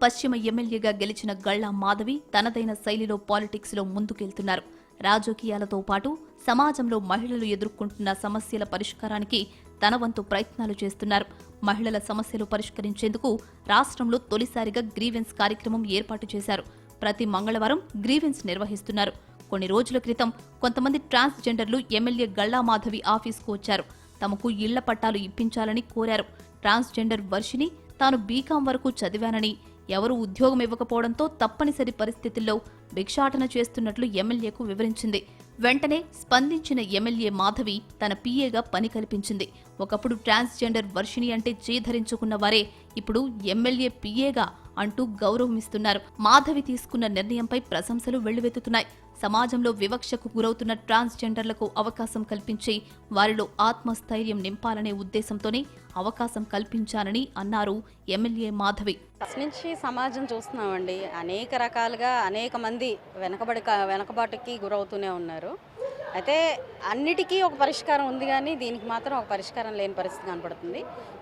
పశ్చిమ ఎమ్మెల్యేగా గెలిచిన గళ్లా మాధవి తనదైన శైలిలో పాలిటిక్స్ లో ముందుకెళ్తున్నారు. రాజకీయాలతో పాటు సమాజంలో మహిళలు ఎదుర్కొంటున్న సమస్యల పరిష్కారానికి తన వంతు ప్రయత్నాలు చేస్తున్నారు. మహిళల సమస్యలు పరిష్కరించేందుకు రాష్ట్రంలో తొలిసారిగా గ్రీవెన్స్ కార్యక్రమం ఏర్పాటు చేశారు. ప్రతి మంగళవారం గ్రీవెన్స్ నిర్వహిస్తున్నారు. కొన్ని రోజుల క్రితం కొంతమంది ట్రాన్స్జెండర్లు ఎమ్మెల్యే గళ్లా మాధవి ఆఫీస్కు వచ్చారు. తమకు ఇళ్ల పట్టాలు ఇప్పించాలని కోరారు. ట్రాన్స్జెండర్ వర్షిని తాను బీకాం వరకు చదివానని, ఎవరూ ఉద్యోగం ఇవ్వకపోవడంతో తప్పనిసరి పరిస్థితుల్లో భిక్షాటన చేస్తున్నట్లు ఎమ్మెల్యేకు వివరించింది. వెంటనే స్పందించిన ఎమ్మెల్యే మాధవి తన పీఏగా పని కల్పించింది. ఒకప్పుడు ట్రాన్స్జెండర్ వర్షిని అంటే చేధరించుకున్న వారే ఇప్పుడు ఎమ్మెల్యే పీఏగా అంటూ గౌరవమిస్తున్నారు. మాధవి తీసుకున్న నిర్ణయంపై ప్రశంసలు వెల్లువెత్తుతున్నాయి. సమాజంలో వివక్షకు గురవుతున్న ట్రాన్స్జెండర్లకు అవకాశం కల్పించి వారిలో ఆత్మస్థైర్యం నింపాలనే ఉద్దేశంతోనే అవకాశం కల్పించాలని అన్నారు ఎమ్మెల్యే మాధవి. ఫస్ట్ నుంచి సమాజం చూస్తున్నామండి, అనేక రకాలుగా అనేక మంది వెనకబాటుకి గురవుతూనే ఉన్నారు. అయితే అన్నిటికీ ఒక పరిష్కారం ఉంది, కానీ దీనికి మాత్రం ఒక పరిష్కారం లేని పరిస్థితి కనపడుతుంది.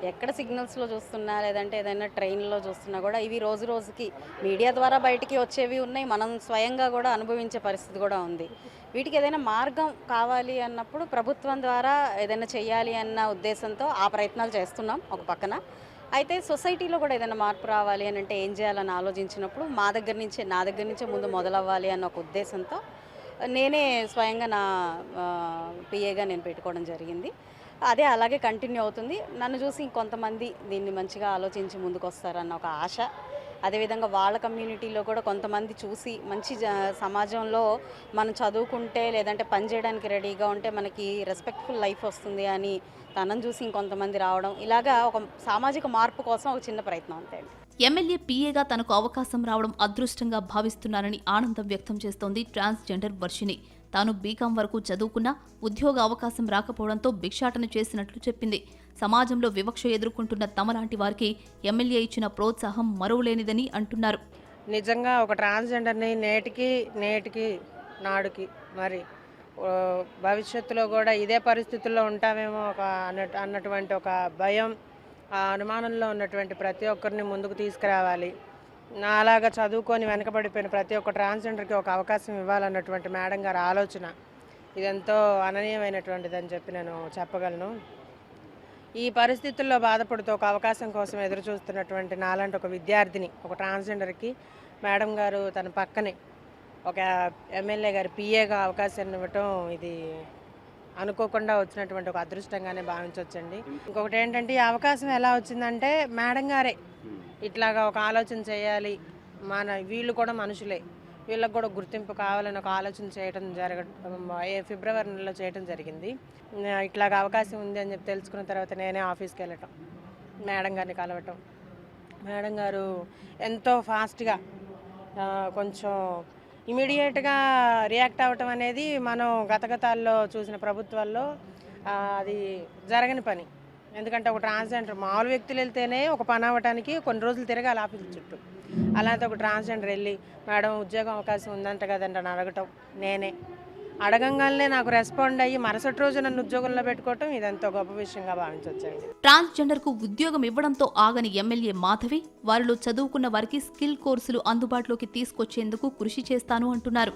ఎక్కడ సిగ్నల్స్లో చూస్తున్నా, లేదంటే ఏదైనా ట్రైన్లో చూస్తున్నా కూడా ఇవి రోజు రోజుకి మీడియా ద్వారా బయటికి వచ్చేవి ఉన్నాయి, మనం స్వయంగా కూడా అనుభవించే పరిస్థితి కూడా ఉంది. వీటికి ఏదైనా మార్గం కావాలి అన్నప్పుడు ప్రభుత్వం ద్వారా ఏదైనా చేయాలి అన్న ఉద్దేశంతో ఆ ప్రయత్నాలు చేస్తున్నాం ఒక పక్కన. అయితే సొసైటీలో కూడా ఏదైనా మార్పు రావాలి అని అంటే ఏం చేయాలని ఆలోచించినప్పుడు నా దగ్గర నుంచే ముందు మొదలవ్వాలి అన్న ఒక ఉద్దేశంతో నేనే స్వయంగా నా పిఏగా నేను పెట్టుకోవడం జరిగింది. అదే అలాగే కంటిన్యూ అవుతుంది. నన్ను చూసి ఇంకొంతమంది దీన్ని మంచిగా ఆలోచించి ముందుకు వస్తారన్న ఒక ఆశ, అదేవిధంగా వాళ్ళ కమ్యూనిటీలో కూడా కొంతమంది చూసి మంచి సమాజంలో మనం చదువుకుంటే లేదంటే పనిచేయడానికి రెడీగా ఉంటే మనకి రెస్పెక్ట్ఫుల్ లైఫ్ వస్తుంది అని తనను చూసి ఇంకొంతమంది రావడం, ఇలాగా ఒక సామాజిక మార్పు కోసం ఒక చిన్న ప్రయత్నం అంతే. ఎమ్మెల్యే పీఏగా తనకు అవకాశం రావడం అదృష్టంగా భావిస్తున్నానని ఆనందం వ్యక్తం చేస్తోంది ట్రాన్స్జెండర్ వర్షిని. తాను బీకాం వరకు చదువుకున్నా ఉద్యోగ అవకాశం రాకపోవడంతో భిక్షాటన చేసినట్లు చెప్పింది. సమాజంలో వివక్ష ఎదుర్కొంటున్న తమలాంటి వారికి ఎమ్మెల్యే ఇచ్చిన ప్రోత్సాహం మరువలేనిదని అంటున్నారు. నిజంగా ఒక ట్రాన్స్జెండర్ని నేటికి నాడుకి మరి భవిష్యత్తులో కూడా ఇదే పరిస్థితుల్లో ఉంటామేమో అన్నటువంటి ఒక భయం, ఆ అనుమానంలో ఉన్నటువంటి ప్రతి ఒక్కరిని ముందుకు తీసుకురావాలి. నాలాగా చదువుకొని వెనకబడిపోయిన ప్రతి ఒక్క ట్రాన్స్జెండర్కి ఒక అవకాశం ఇవ్వాలన్నటువంటి మేడం గారి ఆలోచన ఇదెంతో అననీయమైనటువంటిదని చెప్పి నేను చెప్పగలను. ఈ పరిస్థితుల్లో బాధపడుతూ ఒక అవకాశం కోసం ఎదురు చూస్తున్నటువంటి నాలాంటి ఒక విద్యార్థిని, ఒక ట్రాన్స్జెండర్కి మేడం గారు తన పక్కనే ఒక ఎమ్మెల్యే గారి పిఏగా అవకాశం ఇవ్వటం ఇది అనుకోకుండా వచ్చినటువంటి ఒక అదృష్టంగానే భావించవచ్చండి. ఇంకొకటి ఏంటంటే ఈ అవకాశం ఎలా వచ్చిందంటే మేడం గారే ఇట్లాగా ఒక ఆలోచన చేయాలి, వీళ్ళు కూడా మనుషులే, వీళ్ళకి కూడా గుర్తింపు కావాలని ఒక ఆలోచన చేయడం ఫిబ్రవరి నెలలో చేయడం జరిగింది. ఇట్లాగా అవకాశం ఉంది అని చెప్పి తెలుసుకున్న తర్వాత నేనే ఆఫీస్కి వెళ్ళటం, మేడం గారిని కలవటం, మేడం గారు ఎంతో ఫాస్ట్గా కొంచెం ఇమీడియట్గా రియాక్ట్ అవ్వటం అనేది మనం గతగతాల్లో చూసిన ప్రభుత్వాల్లో అది జరగని పని. ఎందుకంటే ఒక ట్రాన్స్జెండర్ మామూలు వ్యక్తులు వెళ్తేనే ఒక పని అవ్వటానికి కొన్ని రోజులు తిరగాలి ఆఫీస్ చుట్టూ. అలాంటి ఒక ట్రాన్స్జెండర్ వెళ్ళి మేడం ఉద్యోగం అవకాశం ఉందంట కదండి అని అడగటం, నేనే అడగంగానే నాకు రెస్పాండ్ అయ్యి మరుసటి రోజు నన్ను ఉద్యోగంలో పెట్టుకోవటం ఇదంతా గొప్ప విషయంగా భావించవచ్చండి. ట్రాన్స్జెండర్ కు ఉద్యోగం ఇవ్వడంతో ఆగని ఎమ్మెల్యే మాధవి వారిలో చదువుకున్న వారికి స్కిల్ కోర్సులు అందుబాటులోకి తీసుకొచ్చేందుకు కృషి చేస్తాను అంటున్నారు.